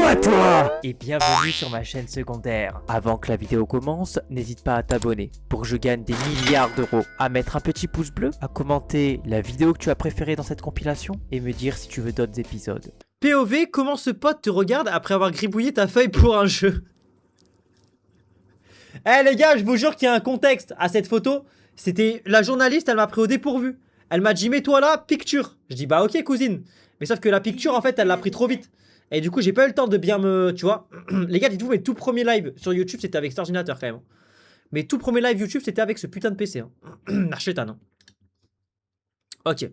pas toi! Et bienvenue sur ma chaîne secondaire. Avant que la vidéo commence, n'hésite pas à t'abonner pour que je gagne des milliards d'euros, à mettre un petit pouce bleu, à commenter la vidéo que tu as préférée dans cette compilation et me dire si tu veux d'autres épisodes. POV, comment ce pote te regarde après avoir gribouillé ta feuille pour un jeu? Eh les gars, je vous jure qu'il y a un contexte à cette photo. C'était la journaliste, elle m'a pris au dépourvu. Elle m'a dit mets-toi là, picture. Je dis bah ok cousine. Mais sauf que la picture en fait elle l'a pris trop vite. Et du coup j'ai pas eu le temps de bien me... Tu vois. Les gars, dites-vous, mes tout premiers lives sur YouTube c'était avec cet ordinateur quand même. Mes tout premiers lives YouTube c'était avec ce putain de PC. Hein. Archétan. Hein. Ok.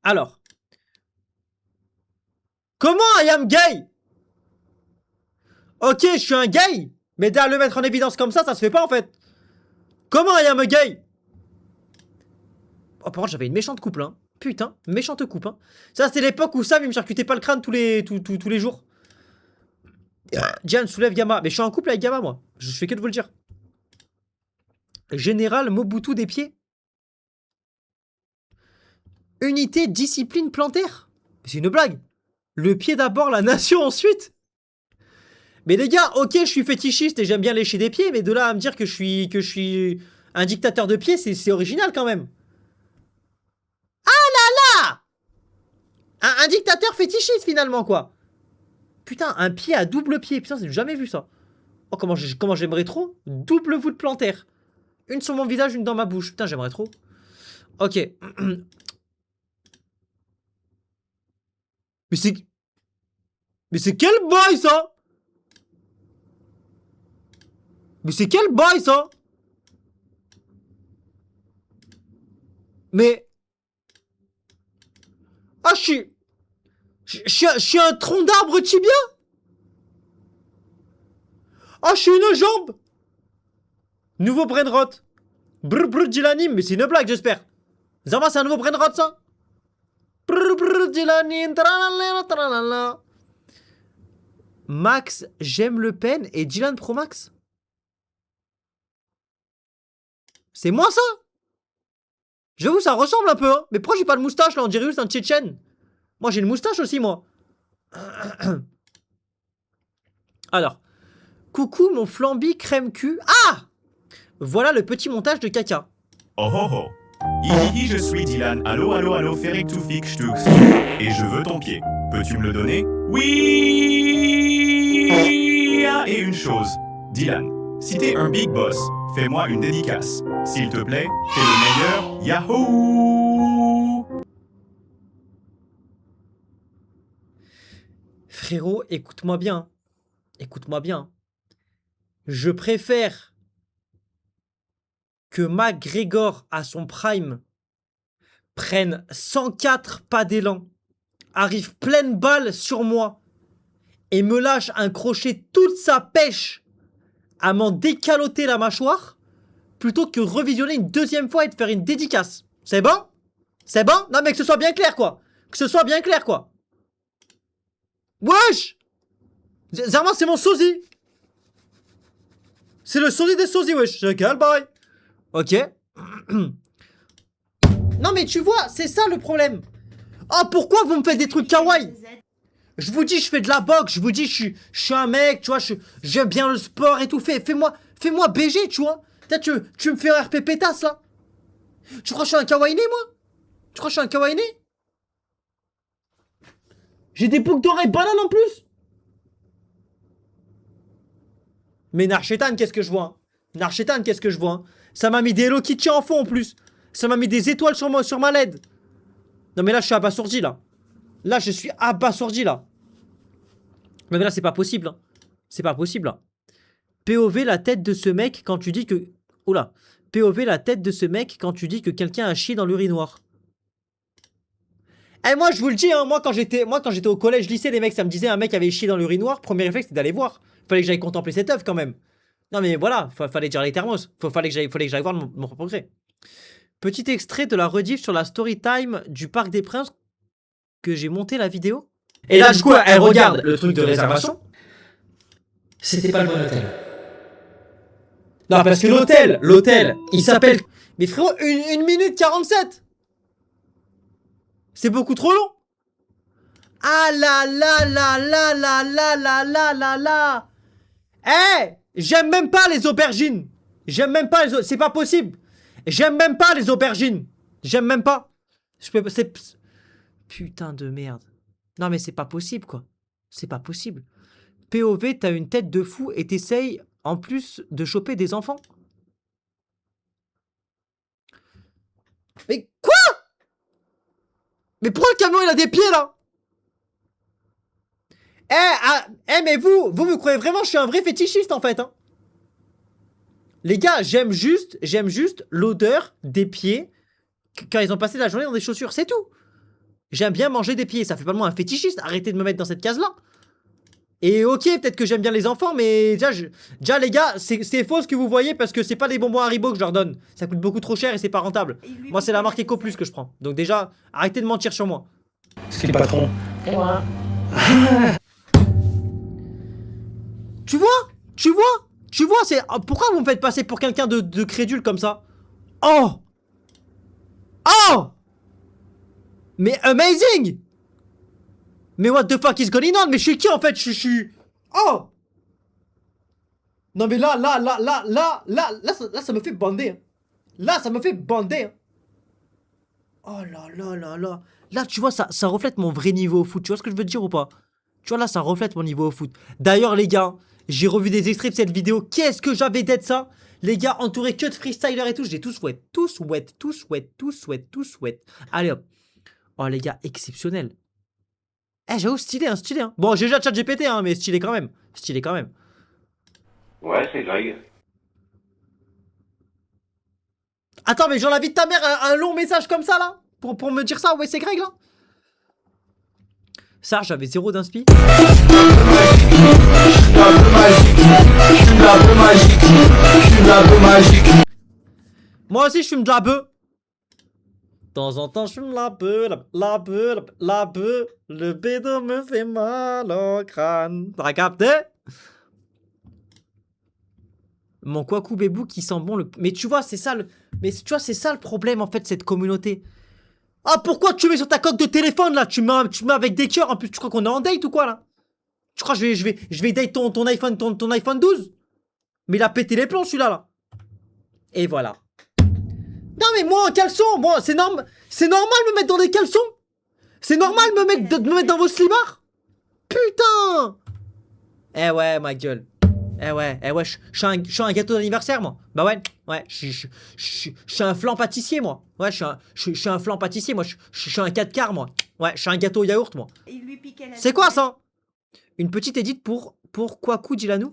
Alors. Comment I am gay? Ok, je suis un gay. Mais derrière le mettre en évidence comme ça se fait pas en fait. Comment I am gay? Oh par contre j'avais une méchante coupe là. Hein. Putain, méchante coupe. Hein. Ça c'était l'époque où Sam il me charcutait pas le crâne tous les jours. Diane soulève Gamma. Mais je suis en couple avec Gamma moi. Je fais que de vous le dire. Général Mobutu des pieds. Unité discipline plantaire. C'est une blague. Le pied d'abord, la nation ensuite. Mais les gars, ok, je suis fétichiste et j'aime bien lécher des pieds, mais de là à me dire que je suis un dictateur de pieds, c'est original quand même. Ah là là, un dictateur fétichiste finalement quoi. Putain, un pied à double pied, putain, j'ai jamais vu ça. Oh, comment j'aimerais trop. Double voûte plantaire. Une sur mon visage, une dans ma bouche. Putain, j'aimerais trop. Ok. Mais c'est quel boy ça? Mais c'est quel boy ça? Mais... Ah je suis un tronc d'arbre tibia? Ah je suis une jambe? Nouveau brainrot. Brr brr Dylanim, mais c'est une blague j'espère. Zama c'est un nouveau brainrot ça? Brr brr Dylanim, tralala tralala. Max, j'aime Le Pen et Dylan Pro Max. C'est moi ça? J'avoue ça ressemble un peu hein. Mais pourquoi j'ai pas de moustache là? On dirait juste un Tchétchène. Moi j'ai une moustache aussi moi. Alors. Coucou mon flambi crème cul. Ah! Voilà le petit montage de caca. Oh oh oh. Hihihi, je suis Dylan. Allô, allô, allô, Ferik Toufik Stux. Et je veux ton pied. Peux-tu me le donner? Oui! Ah, et une chose. Dylan, si t'es un big boss, fais-moi une dédicace. S'il te plaît, t'es le meilleur. Yahoo! Frérot, écoute-moi bien. Écoute-moi bien. Je préfère que McGregor à son prime prenne 104 pas d'élan, arrive pleine balle sur moi et me lâche un crochet toute sa pêche à m'en décaloter la mâchoire plutôt que revisionner une deuxième fois et de faire une dédicace. C'est bon? C'est bon? Non mais que ce soit bien clair quoi. Que ce soit bien clair quoi. Wesh! Zerman c'est mon sosie. C'est le sosie des sosies wesh. Quel bail. Ok. Non mais tu vois, c'est ça le problème. Oh pourquoi vous me faites des trucs kawaii? Je vous dis je fais de la boxe, je vous dis je suis un mec, tu vois, j'aime bien le sport et tout. Fais-moi BG, tu vois. Tu me fais un RP pétasse là. Tu crois que je suis un kawaii né moi? Tu crois que je suis un kawaii né? J'ai des boucles d'oreilles bananes en plus. Mais Narchetan, qu'est-ce que je vois hein? Narchetan, qu'est-ce que je vois hein? Ça m'a mis des Hello Kitty en fond en plus. Ça m'a mis des étoiles sur ma LED. Non mais là je suis abasourdi là. Là je suis abasourdi là. Mais là c'est pas possible. Hein. C'est pas possible. Hein. POV la tête de ce mec quand tu dis que... Oula. POV la tête de ce mec quand tu dis que quelqu'un a chié dans l'urinoir. Eh moi je vous le dis hein, moi quand j'étais au collège lycée les mecs ça me disait un mec avait chié dans l'urinoir, premier réflexe c'était d'aller voir. Fallait que j'aille contempler cette œuvre quand même. Non mais voilà, fallait dire les thermos. Fallait que j'aille voir mon propre gré. Petit extrait de la rediff sur la story time du Parc des Princes que j'ai monté la vidéo. Et là du coup elle regarde le truc de réservation. C'était pas le bon hôtel. Non parce que l'hôtel, il s'appelle... Mais frérot, 1 minute 47. C'est beaucoup trop long. Ah là là là là là là là là là là. Eh, j'aime même pas les aubergines. J'aime même pas les... C'est pas possible. J'aime même pas les aubergines. J'aime même pas. Je peux... C'est... Putain de merde. Non mais c'est pas possible quoi. C'est pas possible. POV, t'as une tête de fou et t'essayes en plus de choper des enfants. Mais quoi? Mais pourquoi le camion il a des pieds là? Mais vous croyez vraiment que je suis un vrai fétichiste en fait hein? Les gars, j'aime juste l'odeur des pieds quand ils ont passé la journée dans des chaussures, c'est tout. J'aime bien manger des pieds, ça fait pas de moi un fétichiste, arrêtez de me mettre dans cette case là. Et ok, peut-être que j'aime bien les enfants, mais déjà les gars, c'est faux ce que vous voyez parce que c'est pas des bonbons Haribo que je leur donne. Ça coûte beaucoup trop cher et c'est pas rentable. Moi c'est la marque Eco Plus que je prends. Donc déjà, arrêtez de mentir sur moi. C'est qui le patron? Moi. Tu vois, c'est... Pourquoi vous me faites passer pour quelqu'un de crédule comme ça? Oh! Oh! Mais amazing! Mais what the fuck is going on? Mais je suis qui en fait? Je suis... Oh! Non mais là, ça me fait bander. Hein. Là, ça me fait bander. Hein. Oh là là là là. Là, tu vois, ça reflète mon vrai niveau au foot. Tu vois ce que je veux te dire ou pas? Tu vois, là, ça reflète mon niveau au foot. D'ailleurs, les gars, j'ai revu des extraits de cette vidéo. Qu'est-ce que j'avais d'être ça? Les gars, entourés que de freestylers et tout. J'ai tous wet. Allez hop. Oh, les gars, exceptionnel. Eh, j'avoue, stylé, hein, stylé. Hein. Bon, j'ai déjà ChatGPT, hein, mais stylé quand même. Stylé quand même. Ouais, c'est Greg. Attends, mais genre la vie de ta mère, un long message comme ça, là? Pour me dire ça, ouais, c'est Greg, là? Ça, j'avais zéro d'inspi. Moi aussi, je fume de la bœuf. De temps en temps, je fume la bœuf, la bœuf. Le bédo me fait mal au crâne. T'as capté? Mon Kwaku Bébou qui sent bon le... Mais tu vois, c'est ça le... Mais tu vois, c'est ça le problème, en fait, cette communauté. Ah, pourquoi tu mets sur ta coque de téléphone, là? Tu mets avec des cœurs, en plus, tu crois qu'on est en date ou quoi, là? Tu crois que je vais date ton iPhone, ton iPhone 12? Mais il a pété les plombs, celui-là, là. Et voilà. Non, mais moi, en caleçon, moi, c'est normal de me mettre dans des caleçons? C'est normal de me mettre dans vos slibards? Putain! Eh ouais, ma gueule. Eh ouais, je suis un gâteau d'anniversaire, moi. Bah ouais, je suis un flan pâtissier, moi. Ouais, je suis un flan pâtissier, moi. Je suis un 4 quarts, moi. Ouais, je suis un gâteau au yaourt, moi. C'est quoi ça? Une petite édite pour Kwaku Dilanou.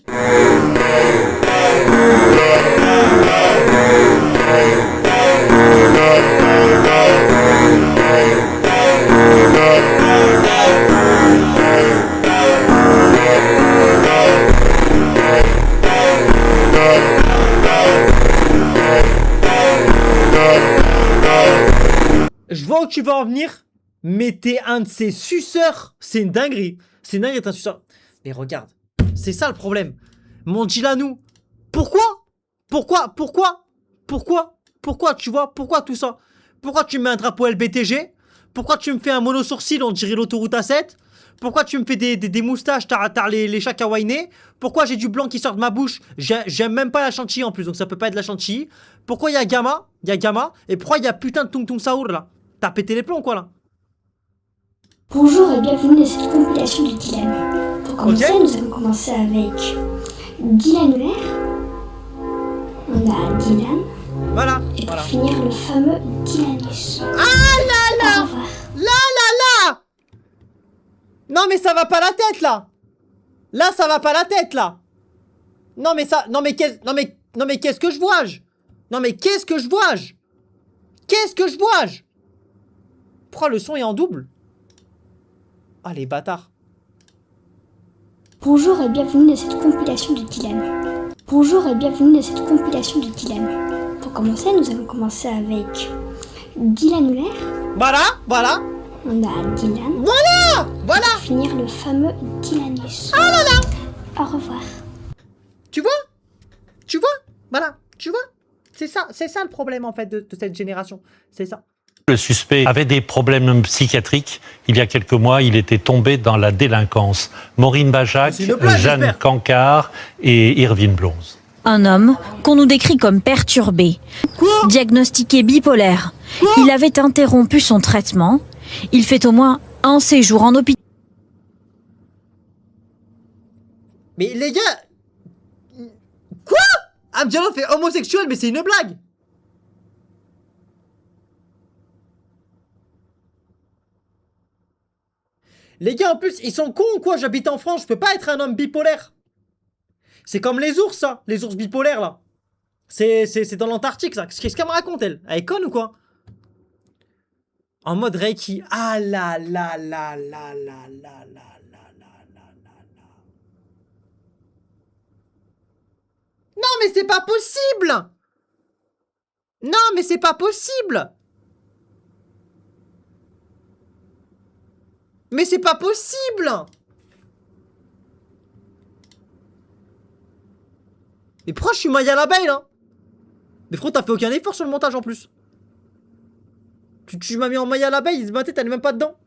Je vois où tu vas en venir, mais t'es un de ces suceurs. C'est une dinguerie. C'est une dinguerie d'être un suceur. Mais regarde, c'est ça le problème. Mon Dilanou, pourquoi, tu vois, pourquoi tout ça? Pourquoi tu me mets un drapeau LBTG? Pourquoi tu me fais un mono sourcil, on dirait l'autoroute A7? Pourquoi tu me fais des moustaches, t'as les chats kawainés? Pourquoi j'ai du blanc qui sort de ma bouche? J'aime même pas la chantilly en plus, donc ça peut pas être la chantilly. Pourquoi il y a Gamma? Et pourquoi il y a putain de Tung Tung Saour là? T'as pété les plombs quoi là? Bonjour et bienvenue dans cette compilation de Dylan. Pour commencer, nous allons commencer avec Dylan Oler. On a Dylan. Voilà. Et pour finir, le fameux Dylanus. Ah là là! Là! Non mais ça va pas la tête là! Là ça va pas la tête là! Non mais qu'est-ce que je vois? Pourquoi le son est en double? Ah les bâtards. Bonjour et bienvenue dans cette compilation de Dylan. Pour commencer, nous allons commencer avec Dylan Oler. Voilà. On a Dylan. Voilà. Et pour finir, le fameux Dylanus. Oh là là. Au revoir. Tu vois? Voilà, tu vois? C'est ça le problème en fait de cette génération. C'est ça. Le suspect avait des problèmes psychiatriques. Il y a quelques mois, il était tombé dans la délinquance. Maureen Bajac, C'est une blague, Jeanne j'espère. Cancard et Irvine Blonze. Un homme qu'on nous décrit comme perturbé, diagnostiqué bipolaire. Il avait interrompu son traitement. Il fait au moins un séjour en hôpital. Mais les gars... Quoi? Amjalo fait homosexuel, mais c'est une blague. Les gars, en plus, ils sont cons ou quoi? J'habite en France, je peux pas être un homme bipolaire. C'est comme les ours, ça. Les ours bipolaires, là. C'est dans l'Antarctique, ça. Qu'est-ce qu'elle me raconte, elle? Elle est conne ou quoi? En mode Reiki. Ah là là là là là là là là là là là. Non, mais c'est pas possible! Non, mais c'est pas possible! Mais c'est pas possible! Mais pourquoi je suis maillé à l'abeille là? Mais frérot, t'as fait aucun effort sur le montage en plus. Tu m'as mis en maillé à l'abeille, ma tête elle est même pas dedans.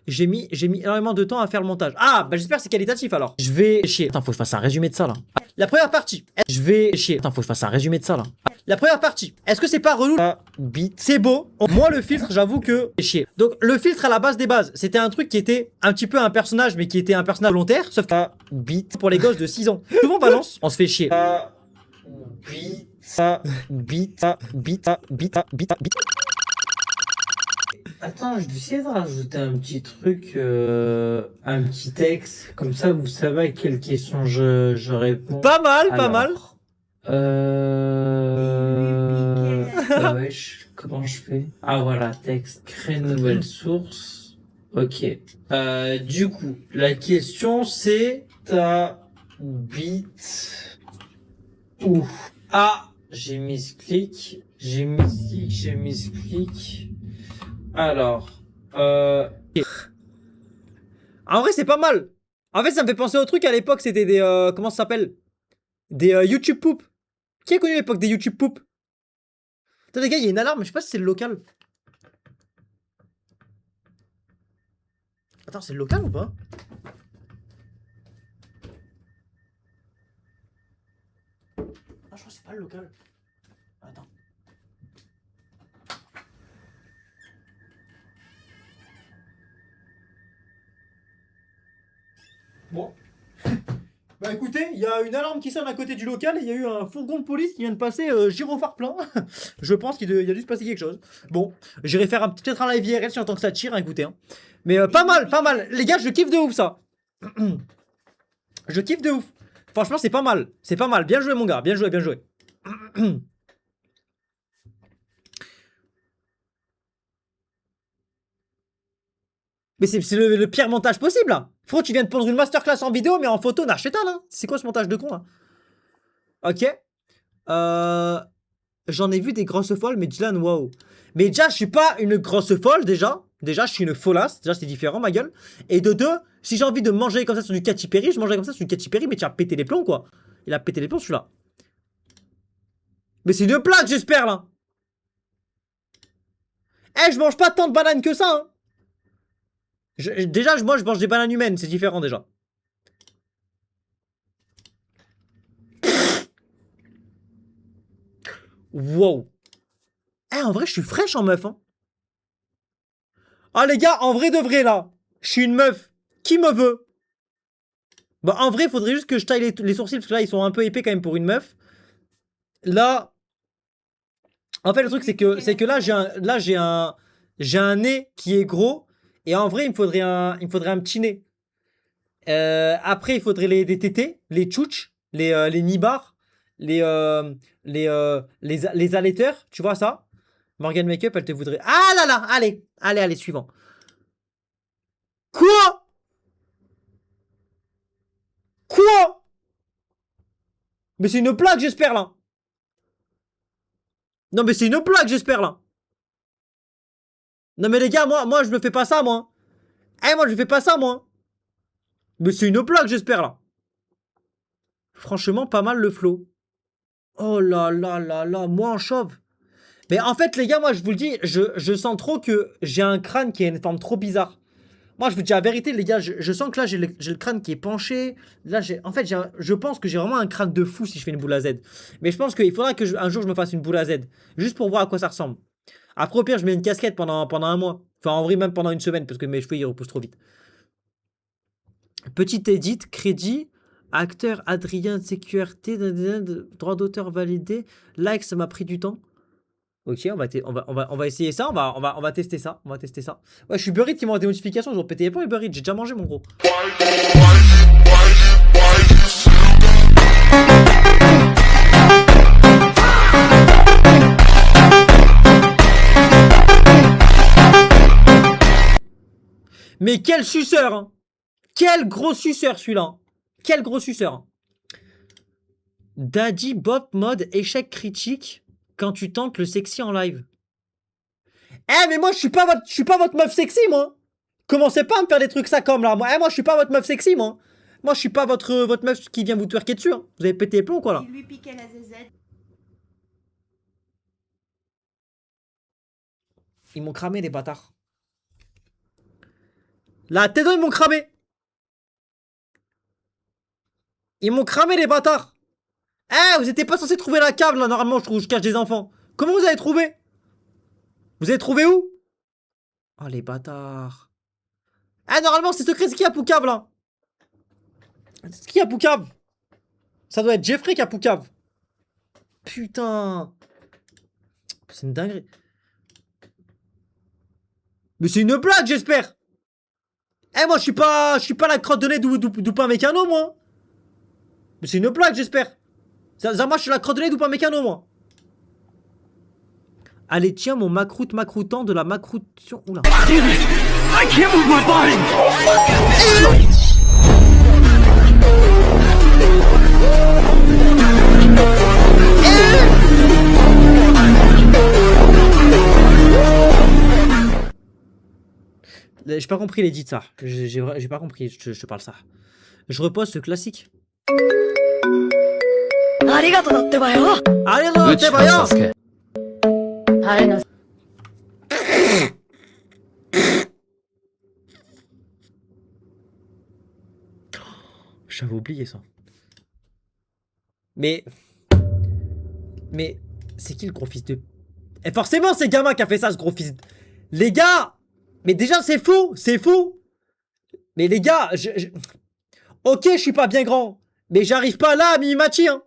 J'ai mis énormément de temps à faire le montage. Ah, bah j'espère que c'est qualitatif alors. Je vais chier. Attends, faut que je fasse un résumé de ça là. La première partie. Je vais chier. Attends, faut que je fasse un résumé de ça là. La première partie. Est-ce que c'est pas relou? Bit. C'est beau. Moi, le filtre, j'avoue que chier. Donc, le filtre à la base des bases, c'était un truc qui était un petit peu un personnage, mais qui était un personnage volontaire. Sauf que bit pour les gosses de 6 ans. Souvent, balance, on se fait chier. Bit. Attends, je vais essayer de rajouter un petit truc, un petit texte, comme ça vous savez à quelle question je réponds. Pas mal, pas mal. Wesh, comment je fais? Ah voilà, texte, créer nouvelle source. Ok. Du coup, la question c'est ta bite où? Ah, j'ai mis clic, j'ai mis clic. Alors, En vrai, c'est pas mal. En fait, ça me fait penser au truc à l'époque, c'était des. Comment ça s'appelle? Des YouTube Poop. Qui a connu l'époque des YouTube Poop? Attends, les gars, il y a une alarme, je sais pas si c'est le local. Attends, c'est le local ou pas? Ah, je crois que c'est pas le local. Attends. Bon. Bah écoutez, il y a une alarme qui sonne à côté du local et il y a eu un fourgon de police qui vient de passer gyrophare plein. Je pense qu'il y a dû se passer quelque chose. Bon, j'irai faire peut-être un live IRL si j'entends que ça tire, hein, écoutez. Hein. Mais pas mal, pas mal. Les gars, je kiffe de ouf ça. Je kiffe de ouf. Franchement, c'est pas mal. C'est pas mal. Bien joué, mon gars. Bien joué, bien joué. Mais c'est le pire montage possible là. Frérot, tu viens de prendre une masterclass en vidéo, mais en photo, n'archez-ta là. C'est quoi ce montage de con là? Ok. J'en ai vu des grosses folles, mais Dylan, waouh. Mais déjà, je suis pas une grosse folle déjà. Déjà, je suis une folasse. Déjà, c'est différent, ma gueule. Et de deux, si j'ai envie de manger comme ça sur du Katy Perry, je mangerai comme ça sur du Katy Perry, mais tu as pété les plombs quoi. Il a pété les plombs celui-là. Mais c'est une blague, j'espère là. Eh, je mange pas tant de bananes que ça, hein. Déjà, moi, je mange des bananes humaines, c'est différent déjà. Wow. Eh, en vrai, je suis fraîche en meuf, hein. Ah, les gars, en vrai de vrai, là. Je suis une meuf. Qui me veut? Bah, en vrai, il faudrait juste que je taille les sourcils, parce que là, ils sont un peu épais quand même pour une meuf. Là... En fait, le truc, c'est que là, j'ai un nez qui est gros. Et en vrai, il me faudrait un petit nez. Après, il faudrait des tétés, les tchouches, les nibards, les allaiteurs, tu vois ça? Morgan Makeup, elle te voudrait... Ah là là, allez, suivant. Quoi? Quoi? Mais c'est une blague, j'espère, là. Non, mais c'est une blague, j'espère, là. Non, mais les gars, moi, je me fais pas ça, moi. Eh, moi, je fais pas ça, moi. Mais c'est une blague, j'espère, là. Franchement, pas mal le flow. Oh là là là là, moi en chauve. Mais en fait, les gars, moi, je vous le dis, je sens trop que j'ai un crâne qui a une forme trop bizarre. Moi, je vous dis la vérité, les gars, je sens que là, j'ai le crâne qui est penché. Là, en fait, je pense que j'ai vraiment un crâne de fou si je fais une boule à Z. Mais je pense qu'il faudra que un jour, je me fasse une boule à Z. Juste pour voir à quoi ça ressemble. Après, au pire, je mets une casquette pendant un mois. Enfin, en vrai, même pendant une semaine, parce que mes cheveux, ils repoussent trop vite. Petite edit, crédit, acteur Adrien CQRT, droit d'auteur validé. Like, ça m'a pris du temps. Ok, on va essayer ça, on va tester ça, on va tester ça. Ouais, je suis Burrit qui m'envoie des notifications, je vais péter les plombs, Burrit, j'ai déjà mangé mon gros. Mais quel suceur hein. Quel gros suceur celui-là. Quel gros suceur. Daddy Bop mode échec critique quand tu tentes le sexy en live. Eh mais moi je suis pas votre meuf sexy moi. Commencez pas à me faire des trucs ça comme là. Moi je suis pas votre meuf sexy moi. Moi je suis pas votre meuf qui vient vous twerker dessus hein. Vous avez pété les plombs quoi là. Il lui piquait la zézette. Ils m'ont cramé les bâtards. La tête ils m'ont cramé. Ils m'ont cramé les bâtards. Eh vous étiez pas censé trouver la cave là normalement je cache des enfants. Comment vous avez trouvé? Vous avez trouvé où? Oh les bâtards. Ah normalement c'est secret, c'est qui a Poucave là? C'est qui a Poucave? Ça doit être Jeffrey qui a Poucave. Putain. C'est une dinguerie. Mais c'est une blague j'espère. Eh moi je suis pas la crotte de nez d'Oupin Mécano moi. Mais c'est une blague j'espère. Ça moi je suis la crotte de nez d'Oupin Mécano moi. Allez, tiens mon macroutant de la macroution. Oula. I can't move my body. J'ai pas compris l'édit ça. J'ai pas compris, je te parle ça. Je repose ce classique. J'avais oublié ça. Mais c'est qui le gros fils de... Et forcément c'est gamin qui a fait ça ce gros fils de... Les gars. Mais déjà c'est fou. C'est fou. Mais les gars ok je suis pas bien grand. Mais j'arrive pas là à Mimimachi hein.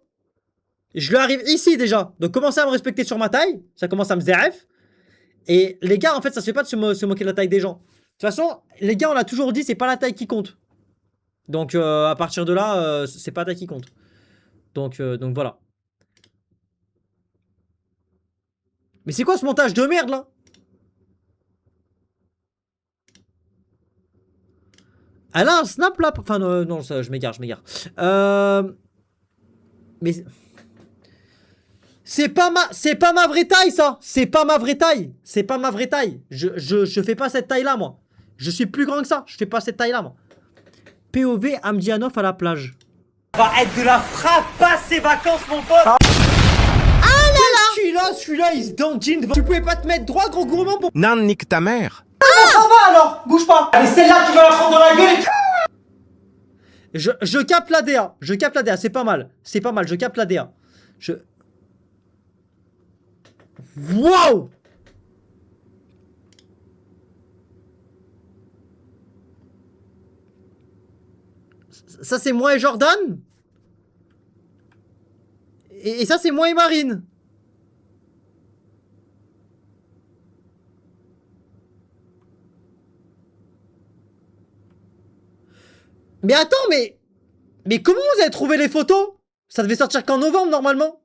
Je lui arrive ici déjà. Donc commencez à me respecter sur ma taille. Ça commence à me zéref. Et les gars en fait ça se fait pas de se moquer de la taille des gens. De toute façon les gars on a toujours dit c'est pas la taille qui compte. Donc à partir de là c'est pas la taille qui compte. Donc voilà. Mais c'est quoi ce montage de merde là? Elle a un snap là? Enfin non ça, je m'égare. Mais c'est pas ma vraie taille ça. C'est pas ma vraie taille. C'est pas ma vraie taille. Je fais pas cette taille là moi. Je suis plus grand que ça. Je fais pas cette taille là moi. POV Amdianov à la plage. Va être de la frappe à ses vacances mon pote. Ah là là. Celui-là il se dandine. Tu pouvais pas te mettre droit gros gourmand pour... Non, nique ta mère. Ah ça va alors. Bouge pas. Allez celle-là tu vas la prendre dans la gueule. Je capte la DA. Je capte la DA. C'est pas mal. C'est pas mal. Je capte la DA. Waouh. Ça c'est moi et Jordan. Et ça c'est moi et Marine. Mais attends, mais comment vous avez trouvé les photos? Ça devait sortir qu'en novembre normalement.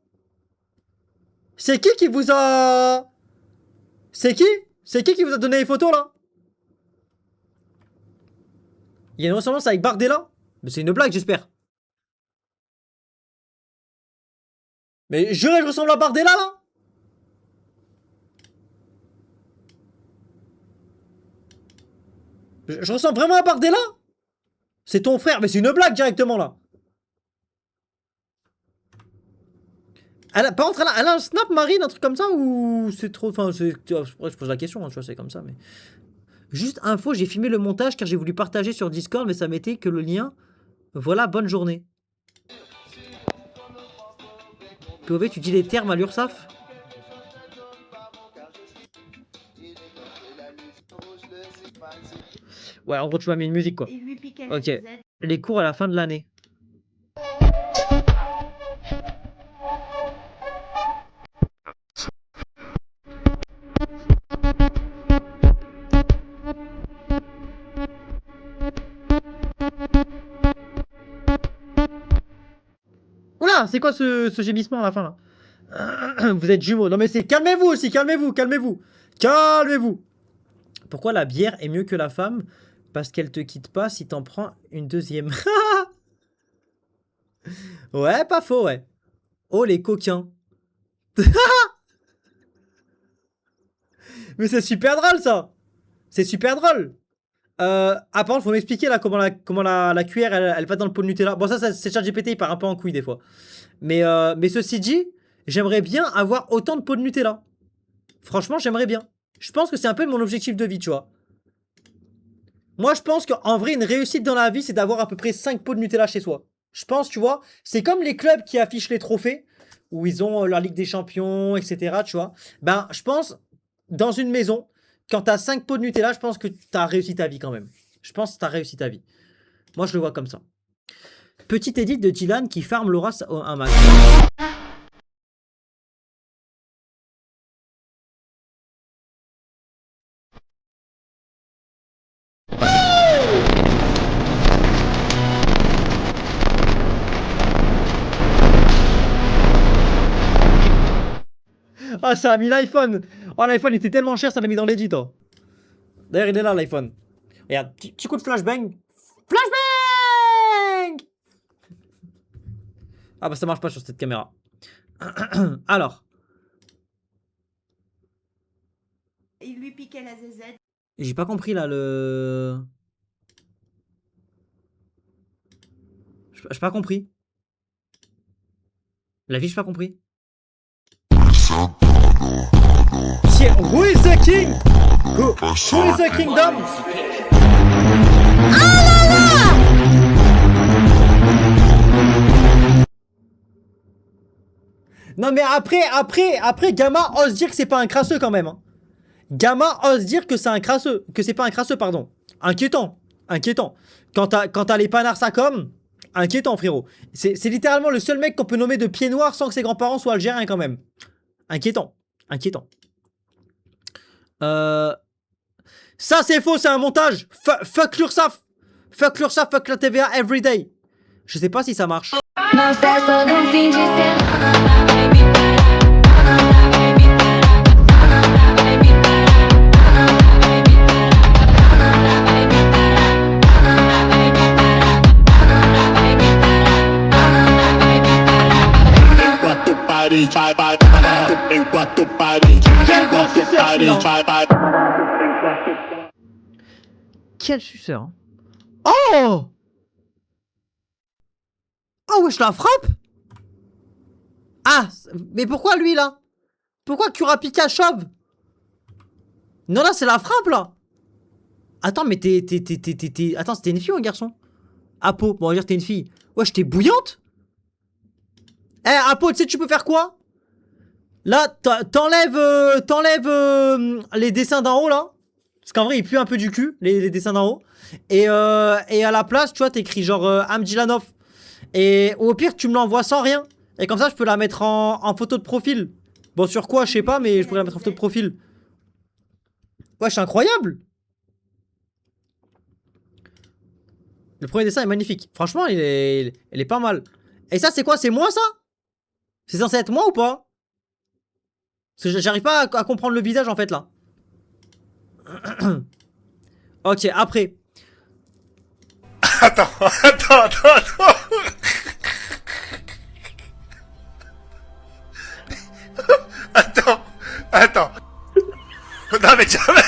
C'est qui vous a... C'est qui vous a donné les photos là? Il y a une ressemblance avec Bardella? Mais c'est une blague j'espère. Mais je ressemble à Bardella là? Je ressemble vraiment à Bardella? C'est ton frère, mais c'est une blague directement là. Par contre, elle a un snap Marine, un truc comme ça, ou c'est trop... Enfin, je pose la question, hein, tu vois, c'est comme ça, mais... Juste info, j'ai filmé le montage car j'ai voulu partager sur Discord, mais ça mettait que le lien. Voilà, bonne journée. POV, tu dis les termes à l'URSSAF? Ouais, en gros, tu m'as mis une musique, quoi. Ok. Les cours à la fin de l'année. Oula, c'est quoi ce gémissement à la fin, là? Vous êtes jumeaux. Non, mais c'est... Calmez-vous aussi, calmez-vous, calmez-vous. Calmez-vous. Pourquoi la bière est mieux que la femme? Parce qu'elle te quitte pas si t'en prends une deuxième. Ouais, pas faux, ouais. Oh, les coquins. Mais c'est super drôle, ça. C'est super drôle. Ah, par contre, faut m'expliquer là comment la cuillère elle va dans le pot de Nutella. Bon, ça c'est ChatGPT, il part un peu en couille des fois. Mais ceci dit, j'aimerais bien avoir autant de pots de Nutella. Franchement, j'aimerais bien. Je pense que c'est un peu mon objectif de vie, tu vois. Moi, je pense qu'en vrai, une réussite dans la vie, c'est d'avoir à peu près 5 pots de Nutella chez soi. Je pense, tu vois, c'est comme les clubs qui affichent les trophées, où ils ont leur Ligue des Champions, etc., tu vois. Ben, je pense, dans une maison, quand t'as 5 pots de Nutella, je pense que t'as réussi ta vie quand même. Je pense que t'as réussi ta vie. Moi, je le vois comme ça. Petite edit de Dylan qui farm Laura un match. Ah, ça a mis l'iPhone. Oh, l'iPhone était tellement cher, ça l'a mis dans l'édit. Oh. D'ailleurs, il est là, l'iPhone. Regarde, petit coup de flashbang. Flashbang! Ah bah ça marche pas sur cette caméra. Alors. Il lui piquait la zézette. J'ai pas compris là le... J'ai pas compris. La vie, j'ai pas compris. Who is the king? Who is the kingdom? Non mais après Gamma ose dire que c'est pas un crasseux quand même. Hein. Gamma ose dire que c'est un crasseux, que c'est pas un crasseux, pardon. Inquiétant, inquiétant. Quand t'as les panards ça comme, inquiétant frérot. C'est littéralement le seul mec qu'on peut nommer de pied noir sans que ses grands-parents soient algériens quand même. Inquiétant, inquiétant. Ça c'est faux, c'est un montage. Fuck l'URSSAF. Fuck l'URSSAF, fuck la TVA everyday. Je sais pas si ça marche. Quel suceur. Oh! Oh wesh, la frappe? Ah, mais pourquoi lui là? Pourquoi Kurapika chauve? Non là c'est la frappe là. Attends mais Attends, c'était une fille ou un garçon? Apo, bon on va dire que t'es une fille. Wesh, t'es bouillante? Eh Apo, tu sais tu peux faire quoi? Là, t'enlèves les dessins d'en haut là. Parce qu'en vrai il pue un peu du cul, les dessins d'en haut. Et à la place, tu vois, t'écris genre Amdjilanov. Et au pire, tu me l'envoies sans rien. Et comme ça, je peux la mettre en photo de profil. Bon, sur quoi, je sais pas, mais je pourrais la mettre en photo de profil. Ouais, c'est incroyable. Le premier dessin est magnifique. Franchement, il est pas mal. Et ça, c'est quoi? C'est moi, ça? C'est censé être moi ou pas? Parce que j'arrive pas à comprendre le visage, en fait, là. Ok, après. Attends. Attends. Non mais jamais.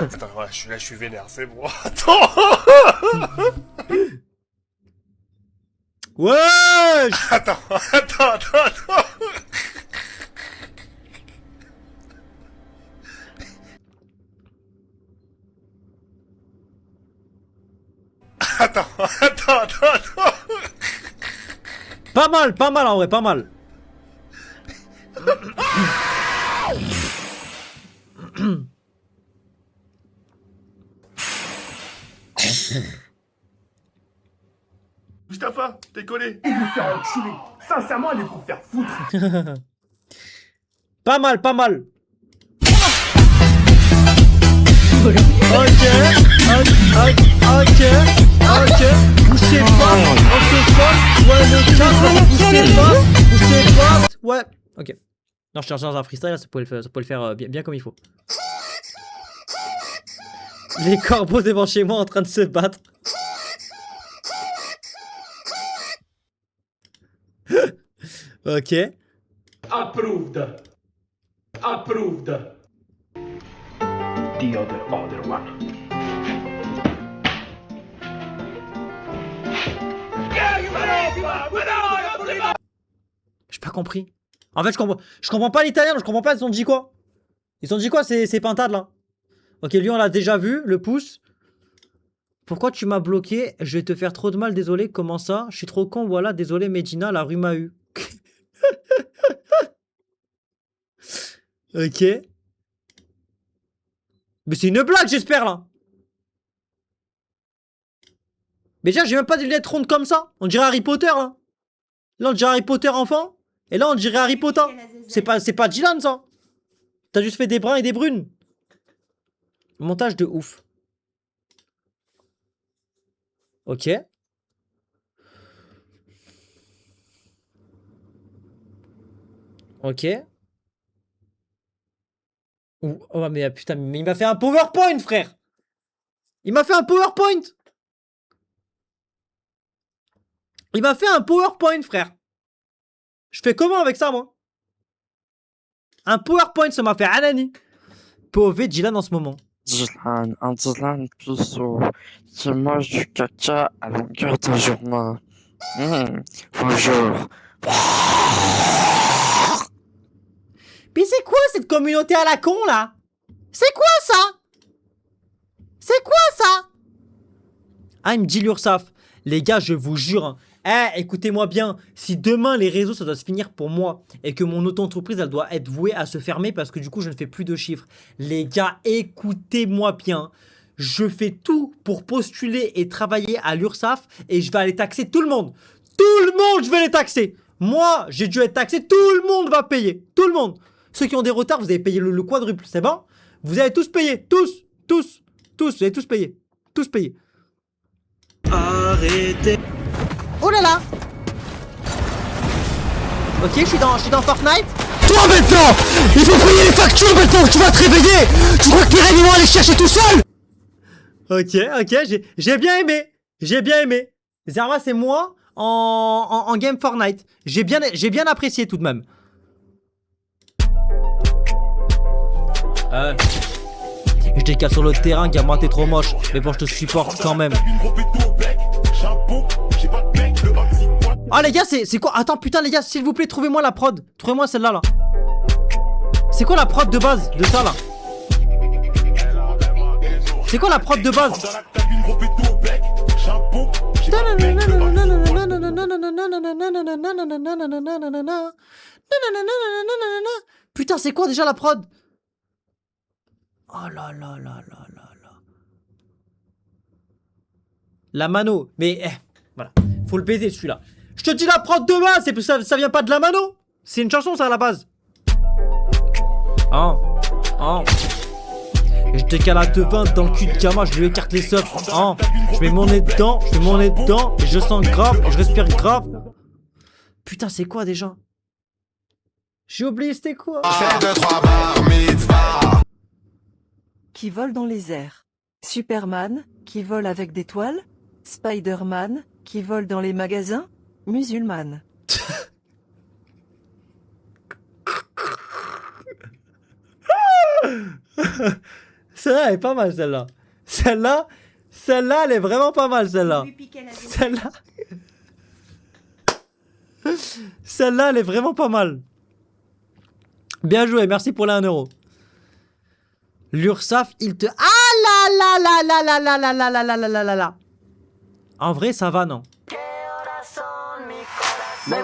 Putain, ouais, je suis vénère, c'est bon. Attends. Ouais. wesh. Attends. Attends. Pas mal en vrai, pas mal. Mustapha, t'es collé. Sincèrement, allez vous faire foutre. Pas mal. Ok. Bougez pas, on se passe. Ouais, le cadre, bougez pas. Ouais. Ok. Non, je suis dans un freestyle, ça pouvait le faire bien comme il faut. Les corbeaux devant chez moi en train de se battre. Ok. Approved. The other one. J'ai pas compris. En fait, je comprends pas l'italien, je comprends pas, ils ont dit quoi? Ils ont dit quoi ces pintades là? Ok, lui on l'a déjà vu, le pouce. Pourquoi tu m'as bloqué? Je vais te faire trop de mal, désolé. Comment ça? Je suis trop con, voilà, désolé Medina, la rue m'a eu. Ok. Mais c'est une blague, j'espère là. Mais déjà, j'ai même pas des lunettes rondes comme ça. On dirait Harry Potter là. Là, on dirait Harry Potter enfant. Et là, on dirait Harry Potter. C'est pas Dylan ça. T'as juste fait des bruns et des brunes. Montage de ouf. Ok. Ok. Oh mais putain, mais il m'a fait un PowerPoint, frère. Il m'a fait un PowerPoint. Il m'a fait un PowerPoint, frère. Je fais comment avec ça, moi? Un PowerPoint, ça m'a fait Anani. Pauvre Dylan en ce moment. Dylan, un Dylan puceau qui mange du caca à longueur de journée. Bonjour. Mais c'est quoi cette communauté à la con, là? C'est quoi ça? C'est quoi ça? Ah, il me dit l'URSSAF. Les gars, je vous jure, hein. Écoutez-moi bien, si demain les réseaux ça doit se finir pour moi et que mon auto-entreprise elle doit être vouée à se fermer parce que du coup je ne fais plus de chiffres, les gars, écoutez-moi bien, je fais tout pour postuler et travailler à l'URSSAF et je vais aller taxer tout le monde. Tout le monde, je vais les taxer. Moi, j'ai dû être taxé, tout le monde va payer. Tout le monde. Ceux qui ont des retards, vous avez payé le quadruple, c'est bon? Vous avez tous payé, tous, vous avez tous payé. Tous payé. Arrêtez. Oh là là. Ok, je suis dans Fortnite. Toi maintenant, il faut payer les factures maintenant que tu vas te réveiller. Tu crois que tes rêves vont aller chercher tout seul? Ok, j'ai bien aimé. Zerma, c'est moi en game Fortnite. J'ai bien apprécié tout de même. Je décale sur le terrain, gamin, t'es trop moche. Mais bon, je te supporte quand même. Ah les gars, c'est quoi? Attends, putain les gars, s'il vous plaît, trouvez-moi la prod. Trouvez-moi celle-là là. C'est quoi la prod de base de ça là? C'est quoi la prod de base? Putain, c'est quoi déjà la prod? Oh là là là là là là. La mano. Mais voilà. Faut le baiser celui-là. Je te dis la prod de base, ça vient pas de la mano. C'est une chanson ça à la base. Je décale à 2,20 dans le cul de Kama, je lui écarte les subs. Je mets mon nez dedans, et je sens grave, et je respire grave. Putain, c'est quoi déjà? J'ai oublié c'était quoi? Qui vole dans les airs. Superman, qui vole avec des toiles. Spider-Man, qui vole dans les magasins. Musulmane. Celle-là, elle est pas mal, celle-là. Celle-là, elle est vraiment pas mal, celle-là. Celle-là. Celle-là, elle est vraiment pas mal. Bien joué, merci pour les 1 euro. L'URSSAF, il te... Ah là là là là là là là là là là là là là. En vrai, ça va, non? Me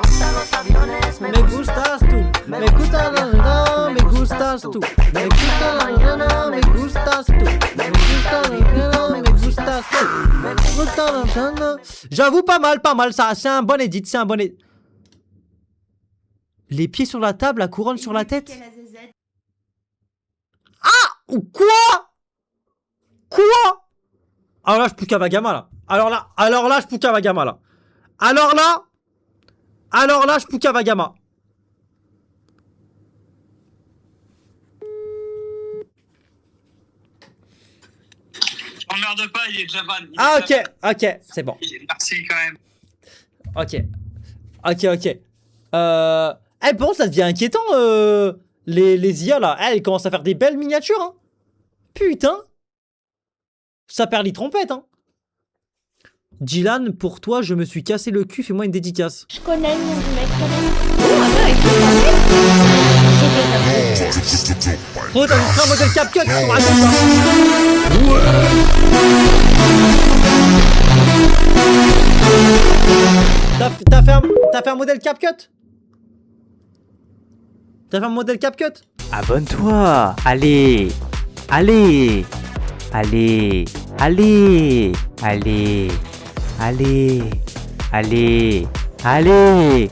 gustas tú, me gustas la me gustas tú, me gustas la me gustas tú, me gustas la me gustas tú, me gustas la. J'avoue pas mal ça, c'est un bon edit, c'est un bon edit. Les pieds sur la table, la couronne sur la tête. Ah! Ou quoi? Quoi? Alors là, je pousse Kavagama là. Alors là, je pousse Kavagama là. Alors là, je pousse Kavagama. Emmerde pas, il est déjà ban. Ah ok, c'est bon. Merci quand même. Ok. Bon, ça devient inquiétant, les IA là. Ils commencent à faire des belles miniatures, hein. Putain. Ça perd les trompettes, hein. Dylan, pour toi, je me suis cassé le cul, fais-moi une dédicace. Je connais le nom du mec. Oh, t'as vu un modèle CapCut sur la T'as fait un modèle CapCut? T'as fait un modèle CapCut? Abonne-toi. Allez. Allez. Allez. Allez. Allez. Allez. Allez. Allez.